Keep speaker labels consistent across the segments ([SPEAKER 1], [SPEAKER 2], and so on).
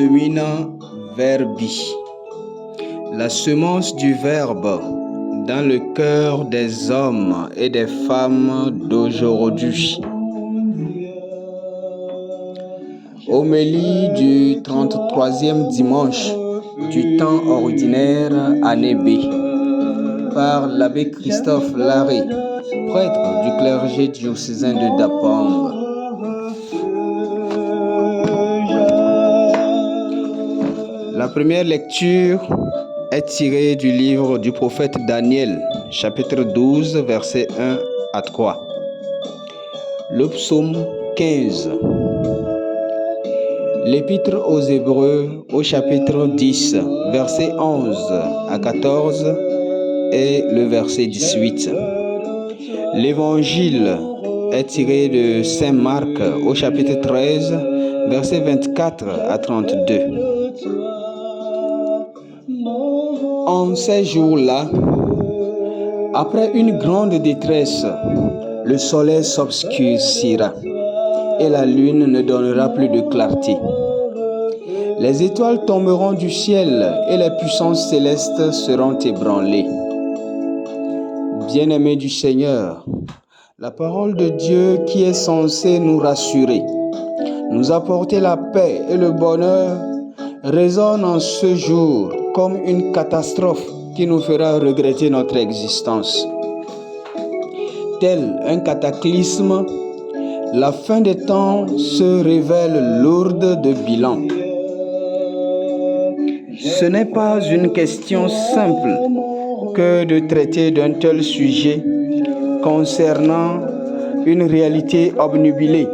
[SPEAKER 1] semina verbi, la semence du Verbe dans le cœur des hommes et des femmes d'aujourd'hui. Homélie du 33e dimanche du temps ordinaire, année B, par l'abbé Christophe Larrey, prêtre du clergé diocésain de Dapang. La première lecture est tirée du livre du prophète Daniel, chapitre 12, versets 1 à 3. Le psaume 15. L'épître aux Hébreux au chapitre 10, versets 11 à 14 et le verset 18. L'évangile est tiré de Saint Marc au chapitre 13, versets 24 à 32. En ces jours-là, après une grande détresse, le soleil s'obscurcira et la lune ne donnera plus de clarté. Les étoiles tomberont du ciel et les puissances célestes seront ébranlées. Bien-aimés du Seigneur, la parole de Dieu qui est censée nous rassurer, nous apporter la paix et le bonheur, résonne en ce jour comme une catastrophe qui nous fera regretter notre existence. Tel un cataclysme, la fin des temps se révèle lourde de bilan. Ce n'est pas une question simple que de traiter d'un tel sujet concernant une réalité obnubilée,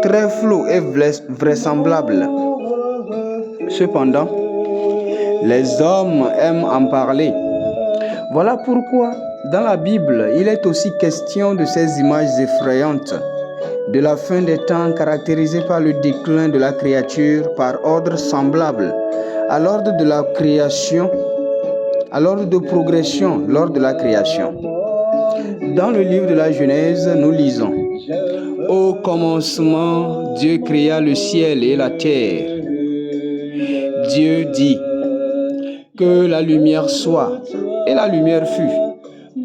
[SPEAKER 1] très floue et vraisemblable. Cependant, les hommes aiment en parler. Voilà pourquoi, dans la Bible, il est aussi question de ces images effrayantes de la fin des temps caractérisée par le déclin de la créature par ordre semblable à l'ordre de la création, à l'ordre de progression lors de la création. Dans le livre de la Genèse, nous lisons: Au commencement, Dieu créa le ciel et la terre. Dieu dit que la lumière soit, et la lumière fut.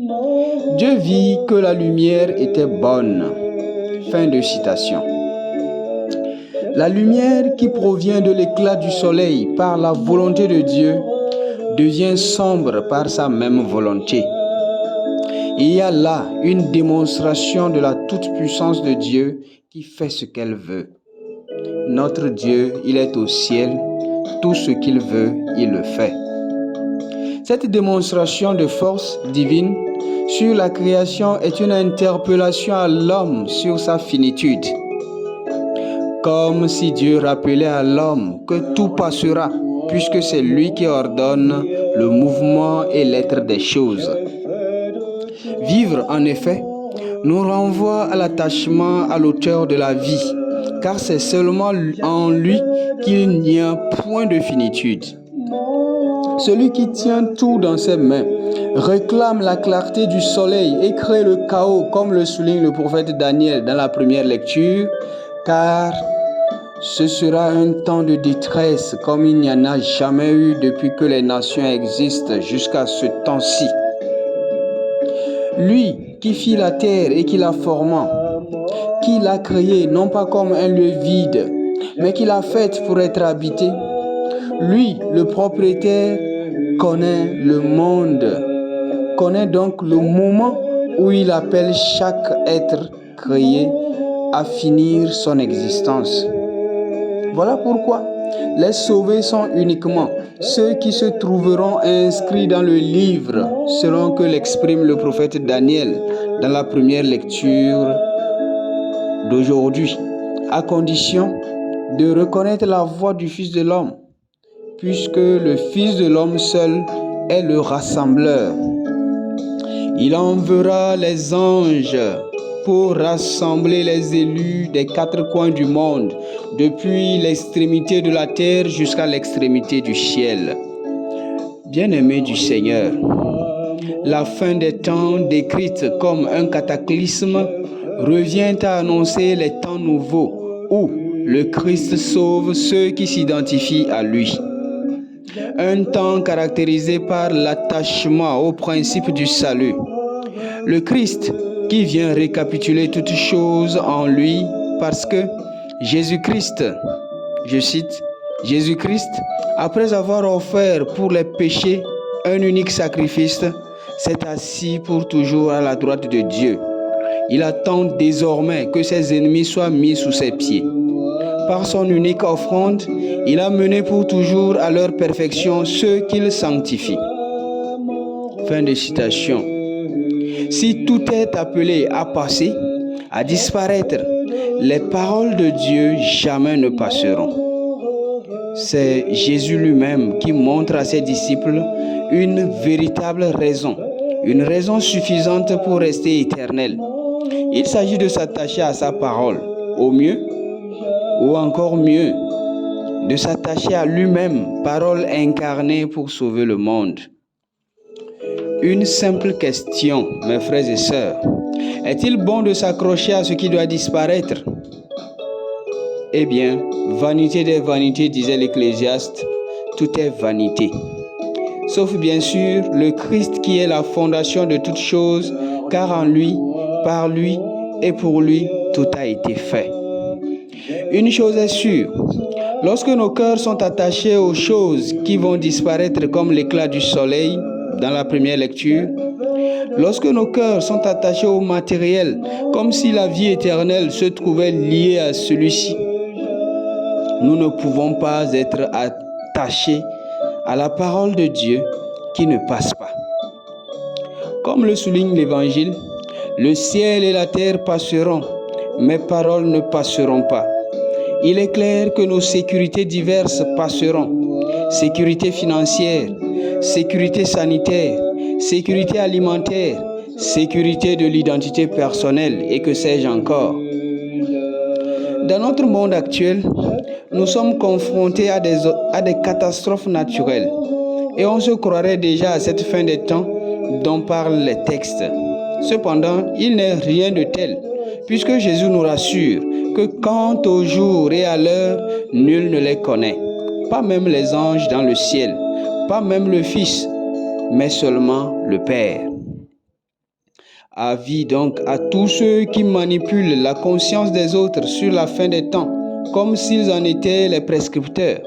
[SPEAKER 1] Dieu vit que la lumière était bonne. Fin de citation. La lumière qui provient de l'éclat du soleil par la volonté de Dieu devient sombre par sa même volonté. Il y a là une démonstration de la toute-puissance de Dieu qui fait ce qu'elle veut. Notre Dieu, il est au ciel, tout ce qu'il veut, il le fait. Cette démonstration de force divine sur la création est une interpellation à l'homme sur sa finitude. Comme si Dieu rappelait à l'homme que tout passera, puisque c'est lui qui ordonne le mouvement et l'être des choses. Vivre, en effet, nous renvoie à l'attachement à l'auteur de la vie, car c'est seulement en lui qu'il n'y a point de finitude. Celui qui tient tout dans ses mains réclame la clarté du soleil et crée le chaos, comme le souligne le prophète Daniel dans la première lecture, car ce sera un temps de détresse comme il n'y en a jamais eu depuis que les nations existent jusqu'à ce temps-ci. Lui qui fit la terre et qui la forma, qui l'a créée non pas comme un lieu vide, mais qui l'a faite pour être habitée, lui, le propriétaire, connaît le monde, connaît donc le moment où il appelle chaque être créé à finir son existence. Voilà pourquoi les sauvés sont uniquement ceux qui se trouveront inscrits dans le livre, selon que l'exprime le prophète Daniel dans la première lecture d'aujourd'hui, à condition de reconnaître la voix du Fils de l'homme, puisque le Fils de l'homme seul est le rassembleur. Il enverra les anges pour rassembler les élus des quatre coins du monde, depuis l'extrémité de la terre jusqu'à l'extrémité du ciel. Bien-aimés du Seigneur, la fin des temps décrite comme un cataclysme revient à annoncer les temps nouveaux où le Christ sauve ceux qui s'identifient à lui. Un temps caractérisé par l'attachement au principe du salut. Le Christ qui vient récapituler toutes choses en lui parce que Jésus-Christ, je cite, Jésus-Christ, après avoir offert pour les péchés un unique sacrifice, s'est assis pour toujours à la droite de Dieu. Il attend désormais que ses ennemis soient mis sous ses pieds. Par son unique offrande, il a mené pour toujours à leur perfection ceux qu'il sanctifie. Fin de citation. Si tout est appelé à passer, à disparaître, les paroles de Dieu jamais ne passeront. C'est Jésus lui-même qui montre à ses disciples une véritable raison, une raison suffisante pour rester éternel. Il s'agit de s'attacher à sa parole, au mieux, ou encore mieux, de s'attacher à lui-même, parole incarnée pour sauver le monde. Une simple question, mes frères et sœurs. Est-il bon de s'accrocher à ce qui doit disparaître? Eh bien, vanité des vanités, disait l'Ecclésiaste, tout est vanité. Sauf bien sûr le Christ qui est la fondation de toutes choses, car en lui, par lui et pour lui, tout a été fait. Une chose est sûre, lorsque nos cœurs sont attachés aux choses qui vont disparaître comme l'éclat du soleil, dans la première lecture, lorsque nos cœurs sont attachés au matériel, comme si la vie éternelle se trouvait liée à celui-ci, nous ne pouvons pas être attachés à la parole de Dieu qui ne passe pas. Comme le souligne l'Évangile, le ciel et la terre passeront, mes paroles ne passeront pas. Il est clair que nos sécurités diverses passeront. Sécurité financière, sécurité sanitaire, sécurité alimentaire, sécurité de l'identité personnelle et que sais-je encore. Dans notre monde actuel, nous sommes confrontés à des catastrophes naturelles et on se croirait déjà à cette fin des temps dont parlent les textes. Cependant, il n'est rien de tel, puisque Jésus nous rassure que quant au jour et à l'heure, nul ne les connaît, pas même les anges dans le ciel, pas même le Fils, mais seulement le Père. Avis donc à tous ceux qui manipulent la conscience des autres sur la fin des temps, comme s'ils en étaient les prescripteurs,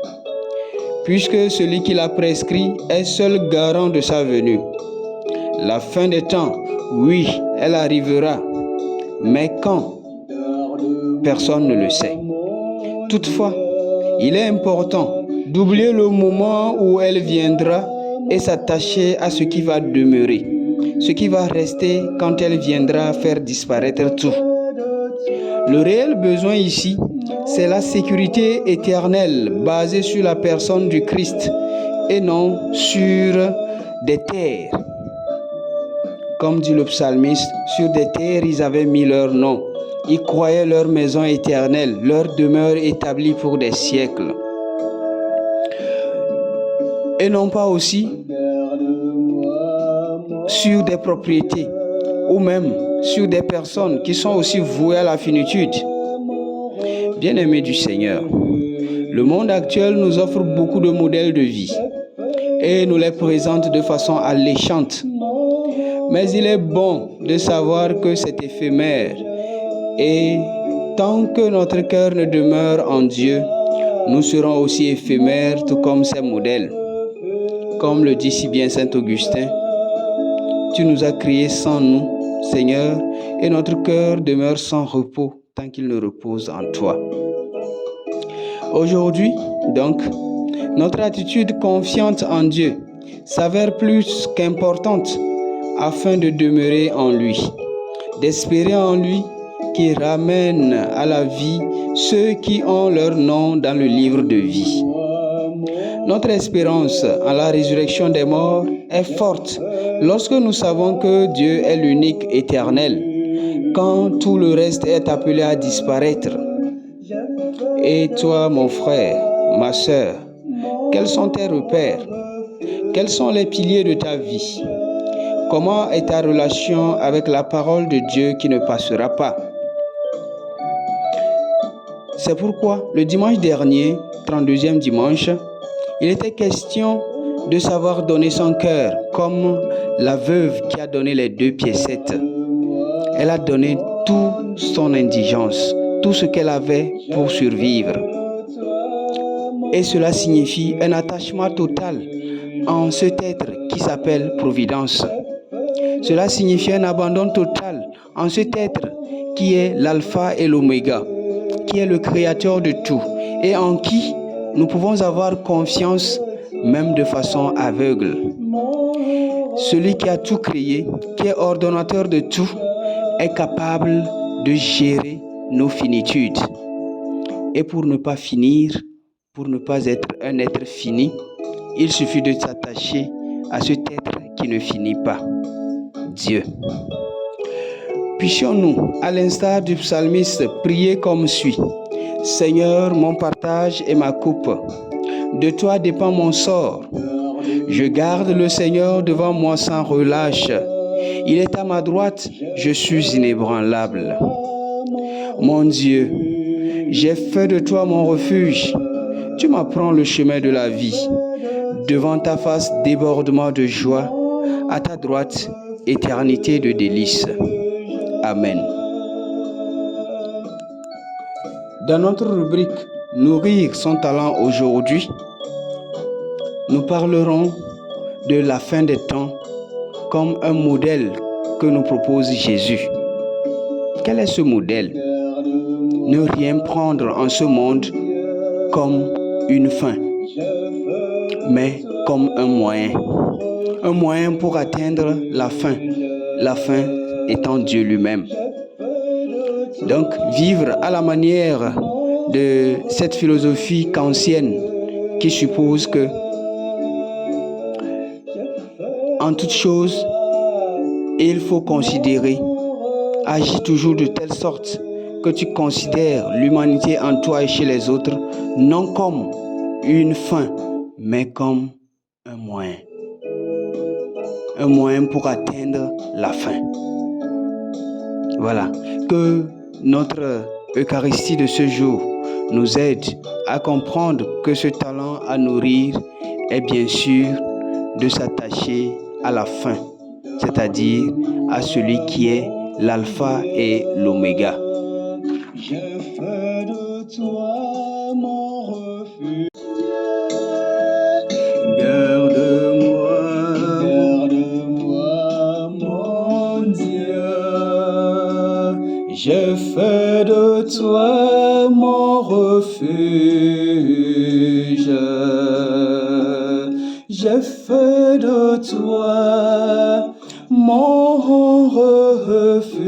[SPEAKER 1] puisque celui qui l'a prescrit est seul garant de sa venue. La fin des temps, oui, elle arrivera, mais quand? Personne ne le sait. Toutefois, il est important d'oublier le moment où elle viendra et s'attacher à ce qui va demeurer, ce qui va rester quand elle viendra faire disparaître tout. Le réel besoin ici, c'est la sécurité éternelle basée sur la personne du Christ et non sur des terres. Comme dit le psalmiste, sur des terres ils avaient mis leur nom. Ils croyaient leur maison éternelle, leur demeure établie pour des siècles. Et non pas aussi sur des propriétés ou même sur des personnes qui sont aussi vouées à la finitude. Bien-aimés du Seigneur, le monde actuel nous offre beaucoup de modèles de vie et nous les présente de façon alléchante. Mais il est bon de savoir que c'est éphémère et tant que notre cœur ne demeure en Dieu, nous serons aussi éphémères tout comme ces modèles. Comme le dit si bien Saint Augustin, tu nous as créés sans nous, Seigneur, et notre cœur demeure sans repos tant qu'il ne repose en toi. Aujourd'hui, donc, notre attitude confiante en Dieu s'avère plus qu'importante afin de demeurer en lui, d'espérer en lui qui ramène à la vie ceux qui ont leur nom dans le livre de vie. Notre espérance en la résurrection des morts est forte lorsque nous savons que Dieu est l'unique éternel, quand tout le reste est appelé à disparaître. Et toi, mon frère, ma sœur, quels sont tes repères? Quels sont les piliers de ta vie? Comment est ta relation avec la parole de Dieu qui ne passera pas? C'est pourquoi le dimanche dernier, 32e dimanche, il était question de savoir donner son cœur, comme la veuve qui a donné les 2 piécettes. Elle a donné toute son indigence, tout ce qu'elle avait pour survivre. Et cela signifie un attachement total en cet être qui s'appelle Providence. Cela signifie un abandon total en cet être qui est l'alpha et l'oméga, qui est le créateur de tout et en qui nous pouvons avoir confiance même de façon aveugle. Celui qui a tout créé, qui est ordonnateur de tout, est capable de gérer nos finitudes. Et pour ne pas finir, pour ne pas être un être fini, il suffit de s'attacher à cet être qui ne finit pas, Dieu. Puissions-nous, à l'instar du psalmiste, prier comme suit. Seigneur, mon partage et ma coupe, de toi dépend mon sort. Je garde le Seigneur devant moi sans relâche. Il est à ma droite, je suis inébranlable. Mon Dieu, j'ai fait de toi mon refuge. Tu m'apprends le chemin de la vie. Devant ta face, débordement de joie. À ta droite, éternité de délices. Amen. Dans notre rubrique « Nourrir son talent aujourd'hui », nous parlerons de la fin des temps comme un modèle que nous propose Jésus. Quel est ce modèle? Ne rien prendre en ce monde comme une fin, mais comme un moyen. Un moyen pour atteindre la fin étant Dieu lui-même. Donc, vivre à la manière de cette philosophie kantienne qui suppose que en toute chose, il faut considérer, agis toujours de telle sorte que tu considères l'humanité en toi et chez les autres non comme une fin, mais comme un moyen. Un moyen pour atteindre la fin. Voilà. Que notre Eucharistie de ce jour nous aide à comprendre que ce talent à nourrir est bien sûr de s'attacher à la fin, c'est-à-dire à celui qui est l'alpha et l'oméga. Je fais de toi mon refuge. Garde-moi, mon Dieu. Je fais de toi mon refuge. Je fais de toi mon refuge.